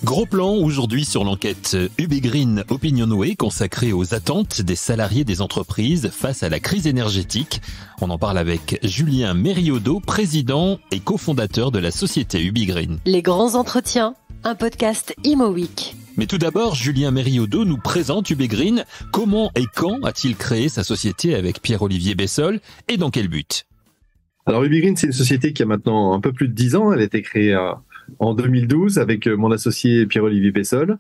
Gros plan aujourd'hui sur l'enquête UbiGreen Opinionway consacrée aux attentes des salariés des entreprises face à la crise énergétique. On en parle avec Julien Mériaudeau, président et cofondateur de la société UbiGreen. Les grands entretiens, un podcast Imo Week. Mais tout d'abord, Julien Mériaudeau nous présente UbiGreen. Comment et quand a-t-il créé sa société avec Pierre-Olivier Bessol et dans quel but? Alors UbiGreen, c'est une société qui a maintenant un peu plus de 10 ans. Elle a été créée en 2012 avec mon associé Pierre-Olivier Bessol.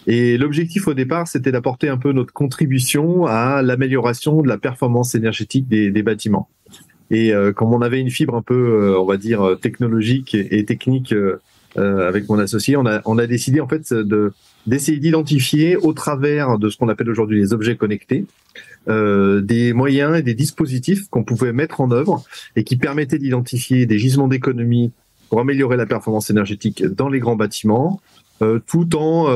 Et l'objectif au départ, c'était d'apporter un peu notre contribution à l'amélioration de la performance énergétique des bâtiments. Et comme on avait une fibre un peu, on va dire, technologique et technique avec mon associé, on a décidé en fait d'essayer d'identifier au travers de ce qu'on appelle aujourd'hui les objets connectés, des moyens et des dispositifs qu'on pouvait mettre en œuvre et qui permettaient d'identifier des gisements d'économie pour améliorer la performance énergétique dans les grands bâtiments, tout en,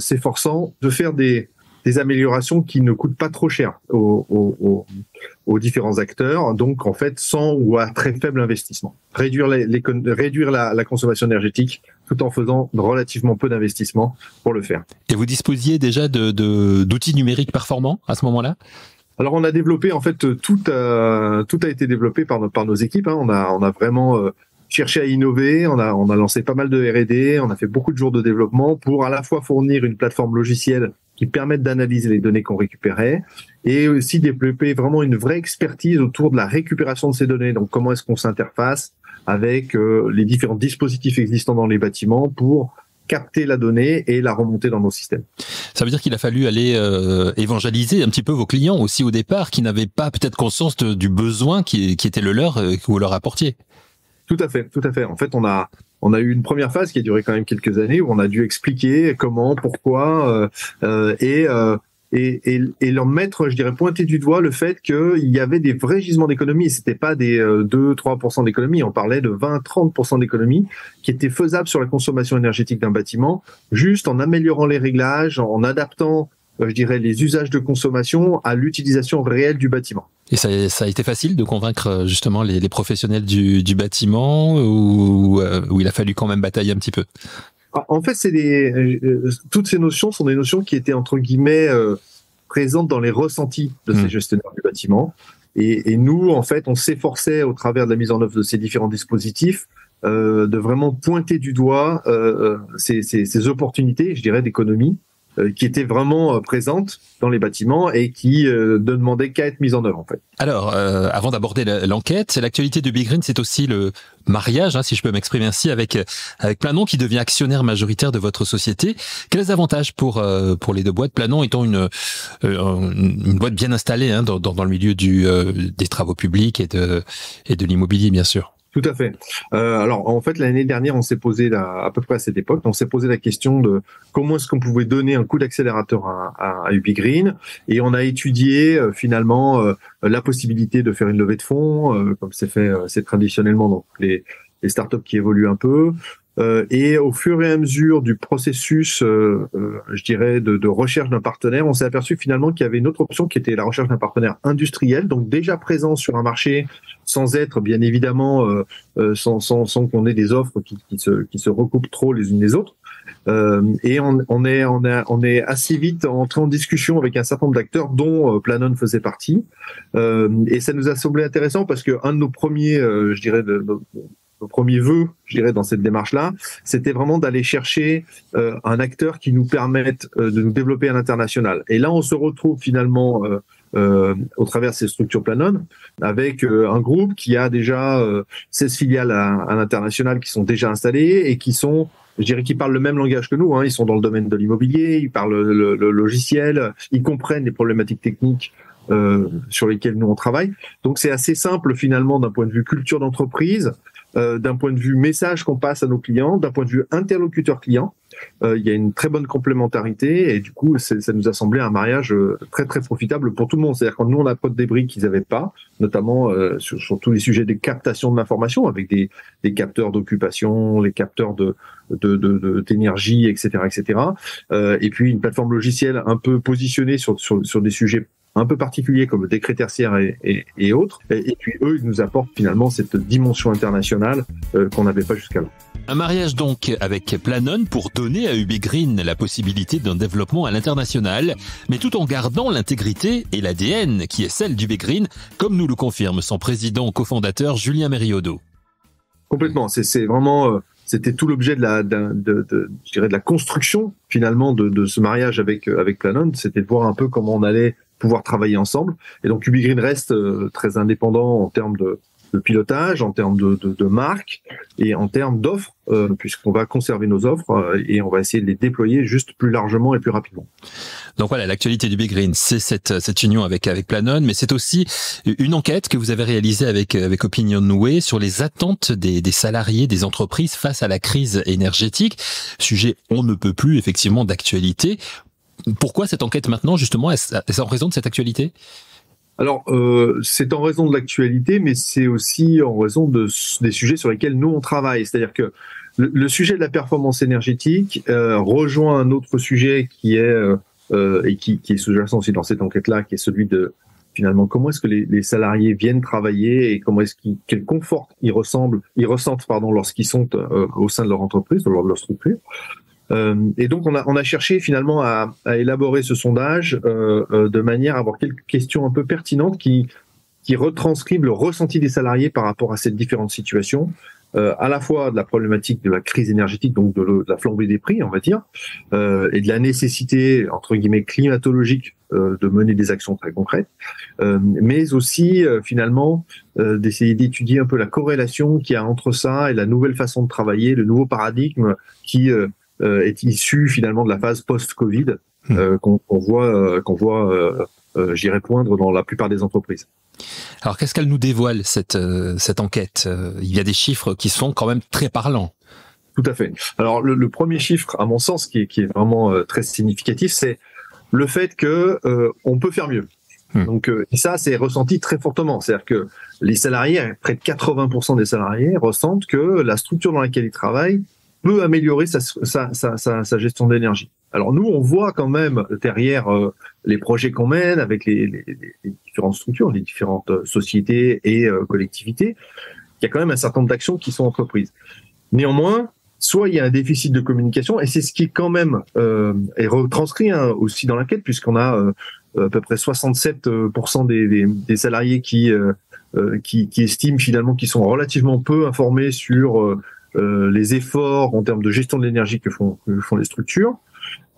s'efforçant de faire des améliorations qui ne coûtent pas trop cher aux différents acteurs, donc en fait sans ou à très faible investissement. Réduire la consommation énergétique tout en faisant relativement peu d'investissement pour le faire. Et vous disposiez déjà d'outils numériques performants à ce moment-là ? Alors on a développé, en fait, tout a été développé par nos équipes. On a vraiment cherché à innover, on a lancé pas mal de R&D, on a fait beaucoup de jours de développement pour à la fois fournir une plateforme logicielle qui permette d'analyser les données qu'on récupérait et aussi développer vraiment une vraie expertise autour de la récupération de ces données. Donc comment est-ce qu'on s'interface avec les différents dispositifs existants dans les bâtiments pour capter la donnée et la remonter dans nos systèmes. Ça veut dire qu'il a fallu aller évangéliser un petit peu vos clients aussi au départ, qui n'avaient pas peut-être conscience du besoin qui était le leur, que vous leur apportiez. Tout à fait. En fait, on a eu une première phase qui a duré quand même quelques années où on a dû expliquer comment, pourquoi, et leur mettre, je dirais, pointer du doigt le fait qu'il y avait des vrais gisements d'économie. C'était pas des 2-3% d'économie. On parlait de 20-30% d'économie qui étaient faisables sur la consommation énergétique d'un bâtiment, juste en améliorant les réglages, en adaptant, je dirais, les usages de consommation à l'utilisation réelle du bâtiment. Et ça a été facile de convaincre justement les professionnels du bâtiment ou il a fallu quand même batailler un petit peu? En fait, toutes ces notions sont des notions qui étaient entre guillemets présentes dans les ressentis de ces gestionnaires du bâtiment. Et nous, en fait, on s'efforçait au travers de la mise en œuvre de ces différents dispositifs de vraiment pointer du doigt ces opportunités, je dirais, d'économie qui étaient vraiment présentes dans les bâtiments et qui ne demandaient qu'à être mises en œuvre, en fait. Alors, avant d'aborder l'enquête, l'actualité de UbiGreen, c'est aussi le mariage, si je peux m'exprimer ainsi, avec Planon qui devient actionnaire majoritaire de votre société. Quels avantages pour les deux boîtes, Planon étant une boîte bien installée dans le milieu des travaux publics et de l'immobilier, bien sûr? Tout à fait. Alors, en fait, l'année dernière, on s'est posé à peu près à cette époque, on s'est posé la question de comment est-ce qu'on pouvait donner un coup d'accélérateur à UbiGreen, et on a étudié finalement la possibilité de faire une levée de fonds, comme c'est traditionnellement donc les startups qui évoluent un peu. Et au fur et à mesure du processus, je dirais, de recherche d'un partenaire, on s'est aperçu finalement qu'il y avait une autre option qui était la recherche d'un partenaire industriel, donc déjà présent sur un marché, sans être bien évidemment, sans qu'on ait des offres qui se recoupent trop les unes les autres. Et on est assez vite entré en discussion avec un certain nombre d'acteurs, dont Planon faisait partie. Et ça nous a semblé intéressant parce que un de nos premiers, je dirais, nos premiers vœux, je dirais, dans cette démarche-là, c'était vraiment d'aller chercher un acteur qui nous permette de nous développer à l'international. Et là, on se retrouve finalement au travers de ces structures Planon avec un groupe qui a déjà 16 filiales à l'international qui sont déjà installées et qui sont, je dirais, qui parlent le même langage que nous. Ils sont dans le domaine de l'immobilier, ils parlent le logiciel, ils comprennent les problématiques techniques sur lesquelles nous on travaille. Donc c'est assez simple finalement d'un point de vue culture d'entreprise, d'un point de vue message qu'on passe à nos clients, d'un point de vue interlocuteur client. Il y a une très bonne complémentarité et du coup ça nous a semblé un mariage très très profitable pour tout le monde. C'est-à-dire que nous on apporte des briques qu'ils n'avaient pas, notamment sur tous les sujets de captation de l'information avec des capteurs d'occupation, les capteurs d'énergie, etc., etc. Et puis une plateforme logicielle un peu positionnée sur des sujets un peu particuliers comme le décret tertiaire et autres. Et puis eux, ils nous apportent finalement cette dimension internationale qu'on n'avait pas jusqu'alors. Un mariage donc avec Planon pour donner à UB Green la possibilité d'un développement à l'international, mais tout en gardant l'intégrité et l'ADN qui est celle d'UB Green, comme nous le confirme son président cofondateur Julien Mériodot. Complètement, c'est vraiment... C'était tout l'objet de la construction finalement de ce mariage avec Planon, c'était de voir un peu comment on allait pouvoir travailler ensemble. Et donc UB Green reste très indépendant en termes de pilotage, en termes de marque et en termes d'offres, puisqu'on va conserver nos offres et on va essayer de les déployer juste plus largement et plus rapidement. Donc voilà, l'actualité d'UB Green, c'est cette union avec Planon, mais c'est aussi une enquête que vous avez réalisée avec OpinionWay sur les attentes des salariés des entreprises face à la crise énergétique. Sujet on ne peut plus effectivement d'actualité. Pourquoi cette enquête maintenant justement? Est-ce en raison de cette actualité? Alors, c'est en raison de l'actualité, mais c'est aussi en raison des sujets sur lesquels nous on travaille. C'est-à-dire que le sujet de la performance énergétique rejoint un autre sujet qui est et qui est sous-jacent aussi dans cette enquête-là, qui est celui de finalement comment est-ce que les salariés viennent travailler et quel confort ils ressentent lorsqu'ils sont au sein de leur entreprise, de leur structure. Et donc on a cherché finalement à élaborer ce sondage de manière à avoir quelques questions un peu pertinentes qui retranscrivent le ressenti des salariés par rapport à ces différentes situations, à la fois de la problématique de la crise énergétique, donc de la flambée des prix, on va dire, et de la nécessité entre guillemets climatologique de mener des actions très concrètes, mais aussi finalement d'essayer d'étudier un peu la corrélation qu'il y a entre ça et la nouvelle façon de travailler, le nouveau paradigme qui est issu finalement de la phase post-Covid qu'on voit j'irais poindre dans la plupart des entreprises. Alors qu'est-ce qu'elle nous dévoile cette enquête? Il y a des chiffres qui sont quand même très parlants. Tout à fait. Alors le premier chiffre, à mon sens, qui est vraiment très significatif, c'est le fait que on peut faire mieux. Donc et ça, c'est ressenti très fortement. C'est-à-dire que les salariés, près de 80% des salariés, ressentent que la structure dans laquelle ils travaillent peut améliorer sa gestion d'énergie. Alors nous, on voit quand même derrière les projets qu'on mène avec les différentes structures, les différentes sociétés et collectivités, il y a quand même un certain nombre d'actions qui sont entreprises. Néanmoins, soit il y a un déficit de communication, et c'est ce qui est quand même est retranscrit aussi dans l'enquête, puisqu'on a à peu près 67% des salariés qui estiment finalement qu'ils sont relativement peu informés sur les efforts en termes de gestion de l'énergie que font les structures.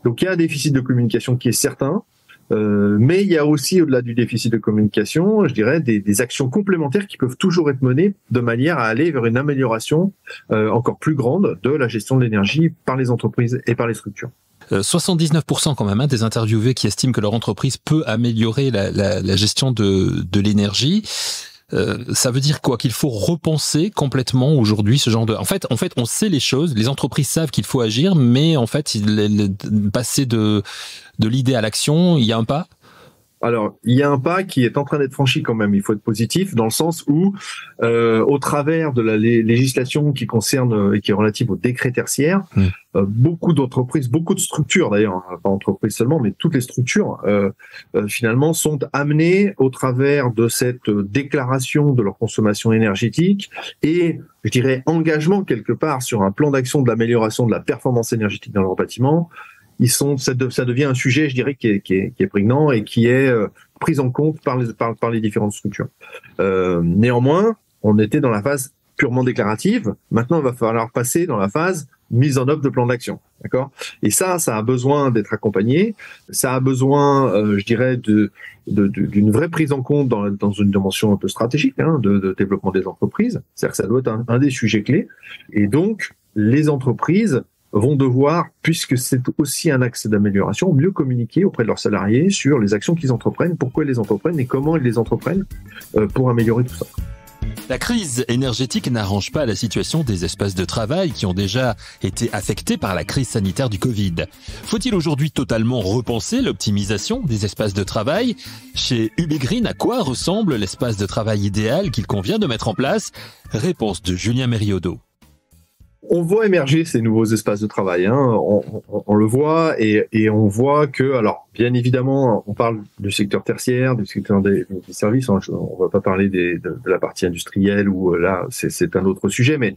Donc il y a un déficit de communication qui est certain, mais il y a aussi, au-delà du déficit de communication, je dirais des actions complémentaires qui peuvent toujours être menées de manière à aller vers une amélioration encore plus grande de la gestion de l'énergie par les entreprises et par les structures. 79% quand même des interviewés qui estiment que leur entreprise peut améliorer la gestion de l'énergie. Ça veut dire quoi? Qu'il faut repenser complètement aujourd'hui ce genre de... En fait, on sait les choses, les entreprises savent qu'il faut agir, mais en fait, passer de l'idée à l'action, il y a un pas? Alors, il y a un pas qui est en train d'être franchi quand même, il faut être positif, dans le sens où, au travers de la législation qui concerne et qui est relative au décret tertiaire, beaucoup d'entreprises, beaucoup de structures d'ailleurs, pas entreprises seulement, mais toutes les structures, finalement, sont amenées au travers de cette déclaration de leur consommation énergétique et, je dirais, engagement quelque part sur un plan d'action de l'amélioration de la performance énergétique dans leur bâtiment. Ça devient un sujet, je dirais, qui est prégnant et qui est pris en compte par les différentes structures. Néanmoins, on était dans la phase purement déclarative. Maintenant, il va falloir passer dans la phase mise en œuvre de plan d'action, d'accord ? Et ça a besoin d'être accompagné. Ça a besoin, je dirais, d'une vraie prise en compte dans une dimension un peu stratégique, de développement des entreprises. C'est-à-dire que ça doit être un des sujets clés. Et donc, les entreprises vont devoir, puisque c'est aussi un axe d'amélioration, mieux communiquer auprès de leurs salariés sur les actions qu'ils entreprennent, pourquoi ils les entreprennent et comment ils les entreprennent pour améliorer tout ça. La crise énergétique n'arrange pas la situation des espaces de travail qui ont déjà été affectés par la crise sanitaire du Covid. Faut-il aujourd'hui totalement repenser l'optimisation des espaces de travail? Chez UB Green, à quoi ressemble l'espace de travail idéal qu'il convient de mettre en place? Réponse de Julien Mériodot. On voit émerger ces nouveaux espaces de travail, hein. On le voit et on voit que, alors bien évidemment, on parle du secteur tertiaire, du secteur des services. On va pas parler de la partie industrielle où là c'est un autre sujet, mais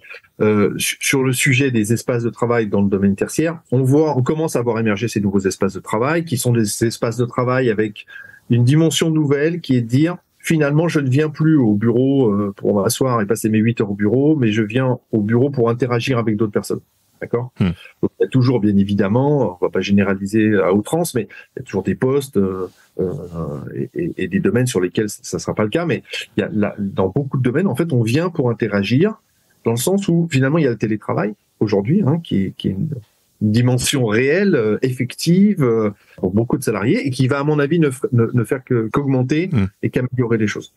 sur le sujet des espaces de travail dans le domaine tertiaire, on commence à voir émerger ces nouveaux espaces de travail qui sont des espaces de travail avec une dimension nouvelle qui est de dire finalement, je ne viens plus au bureau pour m'asseoir et passer mes 8 heures au bureau, mais je viens au bureau pour interagir avec d'autres personnes. D'accord ? Donc, il y a toujours, bien évidemment, on va pas généraliser à outrance, mais il y a toujours des postes et des domaines sur lesquels ça ne sera pas le cas. Mais il y a dans beaucoup de domaines, en fait, on vient pour interagir, dans le sens où, finalement, il y a le télétravail aujourd'hui, hein, qui est une dimension réelle, effective, pour beaucoup de salariés, et qui va, à mon avis, ne faire qu'augmenter et qu'améliorer les choses.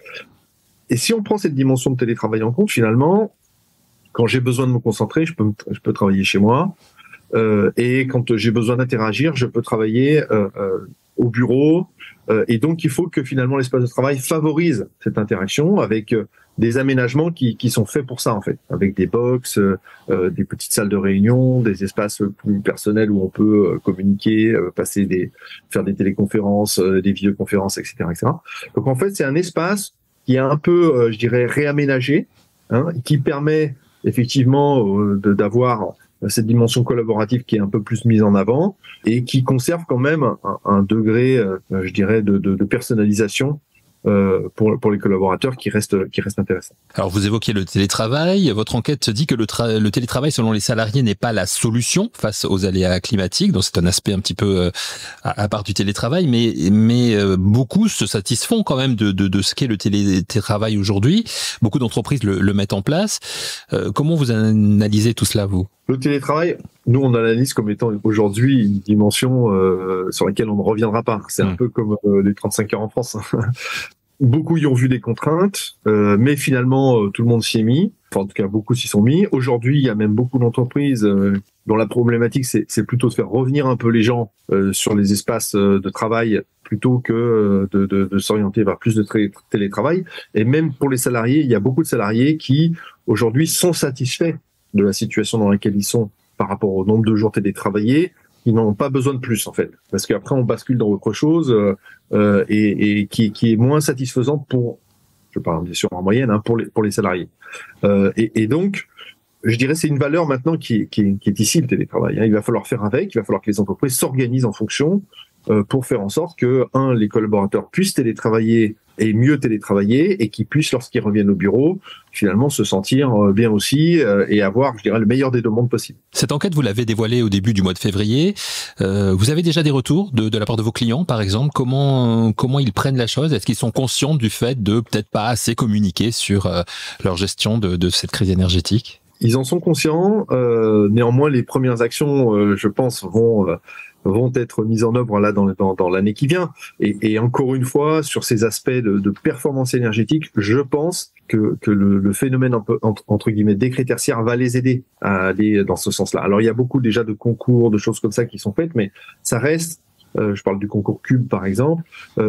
Et si on prend cette dimension de télétravail en compte, finalement, quand j'ai besoin de me concentrer, je peux travailler chez moi, et quand j'ai besoin d'interagir, je peux travailler au bureau, et donc il faut que finalement l'espace de travail favorise cette interaction avec des aménagements qui sont faits pour ça en fait, avec des box, des petites salles de réunion, des espaces plus personnels où on peut communiquer, faire des téléconférences, des vidéoconférences, etc., etc. Donc en fait c'est un espace qui est un peu, je dirais, réaménagé, hein, qui permet effectivement d'avoir cette dimension collaborative qui est un peu plus mise en avant et qui conserve quand même un degré, je dirais, de personnalisation pour les collaborateurs qui reste intéressant. Alors vous évoquiez le télétravail. Votre enquête dit que le télétravail, selon les salariés, n'est pas la solution face aux aléas climatiques. Donc c'est un aspect un petit peu à part du télétravail, mais beaucoup se satisfont quand même de ce qu'est le télétravail aujourd'hui. Beaucoup d'entreprises le mettent en place. Comment vous analysez tout cela, vous ? Le télétravail, nous on analyse comme étant aujourd'hui une dimension sur laquelle on ne reviendra pas. C'est un peu comme les 35 heures en France. Beaucoup y ont vu des contraintes, mais finalement tout le monde s'y est mis. Enfin, en tout cas, beaucoup s'y sont mis. Aujourd'hui, il y a même beaucoup d'entreprises dont la problématique, c'est plutôt de faire revenir un peu les gens sur les espaces de travail plutôt que de s'orienter vers plus de télétravail. Et même pour les salariés, il y a beaucoup de salariés qui aujourd'hui sont satisfaits de la situation dans laquelle ils sont par rapport au nombre de jours télétravaillés. Ils n'ont pas besoin de plus en fait, parce qu'après on bascule dans autre chose et qui est moins satisfaisant pour, je parle bien sûr en moyenne, hein, pour les salariés. Et donc, je dirais c'est une valeur maintenant qui est ici le télétravail. Hein. Il va falloir faire avec, il va falloir que les entreprises s'organisent en fonction pour faire en sorte que les collaborateurs puissent télétravailler et mieux télétravailler et qu'ils puissent, lorsqu'ils reviennent au bureau, finalement se sentir bien aussi et avoir, je dirais, le meilleur des deux mondes possible. Cette enquête, vous l'avez dévoilée au début du mois de février. Vous avez déjà des retours de la part de vos clients, par exemple. Comment ils prennent la chose ? Est-ce qu'ils sont conscients du fait de peut-être pas assez communiquer sur leur gestion de cette crise énergétique ? Ils en sont conscients. Néanmoins, les premières actions, je pense, vont être mises en œuvre là dans l'année qui vient. Et encore une fois, sur ces aspects de performance énergétique, je pense que le phénomène un peu, entre guillemets, décret tertiaire va les aider à aller dans ce sens-là. Alors, il y a beaucoup déjà de concours, de choses comme ça qui sont faites, mais ça reste, je parle du concours Cube par exemple,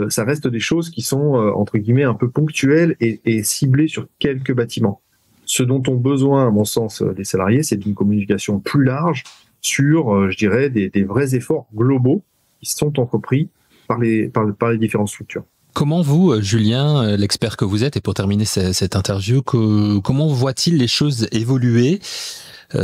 ça reste des choses qui sont, entre guillemets, un peu ponctuelles et ciblées sur quelques bâtiments. Ce dont ont besoin, à mon sens, les salariés, c'est d'une communication plus large sur, je dirais, des vrais efforts globaux qui sont entrepris par les différentes structures. Comment vous, Julien, l'expert que vous êtes, et pour terminer cette interview, comment voit-il les choses évoluer,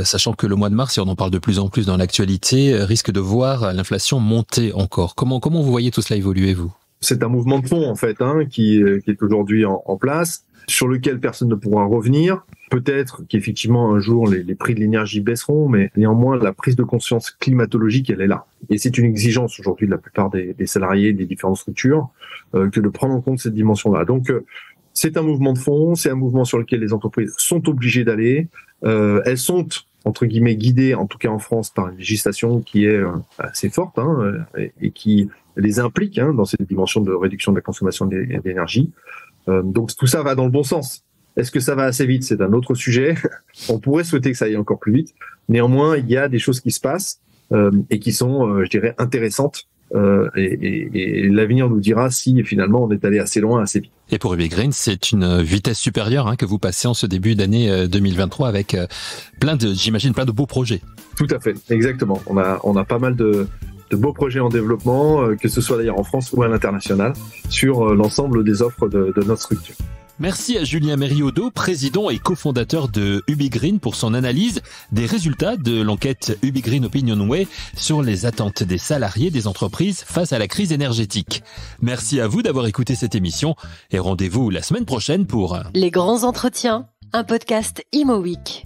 sachant que le mois de mars, et on en parle de plus en plus dans l'actualité, risque de voir l'inflation monter encore. Comment vous voyez tout cela évoluer, vous ? C'est un mouvement de fond, en fait, hein, qui est aujourd'hui en place, sur lequel personne ne pourra revenir. Peut-être qu'effectivement, un jour, les prix de l'énergie baisseront, mais néanmoins, la prise de conscience climatologique, elle est là. Et c'est une exigence aujourd'hui de la plupart des salariés des différentes structures que de prendre en compte cette dimension-là. Donc, c'est un mouvement de fond, c'est un mouvement sur lequel les entreprises sont obligées d'aller. Elles sont, entre guillemets, guidées, en tout cas en France, par une législation qui est assez forte et qui les implique dans cette dimension de réduction de la consommation d'énergie. Donc, tout ça va dans le bon sens. Est-ce que ça va assez vite ? C'est un autre sujet. On pourrait souhaiter que ça aille encore plus vite. Néanmoins, il y a des choses qui se passent et qui sont, je dirais, intéressantes et l'avenir nous dira si finalement on est allé assez loin, assez vite. Et pour UbiGreen, c'est une vitesse supérieure que vous passez en ce début d'année 2023 avec j'imagine plein de beaux projets. Tout à fait, exactement. On a pas mal de beaux projets en développement, que ce soit d'ailleurs en France ou à l'international, sur l'ensemble des offres de notre structure. Merci à Julien Mériaudot, président et cofondateur de UbiGreen, pour son analyse des résultats de l'enquête UbiGreen OpinionWay sur les attentes des salariés des entreprises face à la crise énergétique. Merci à vous d'avoir écouté cette émission et rendez-vous la semaine prochaine pour Les grands entretiens, un podcast Imo Week.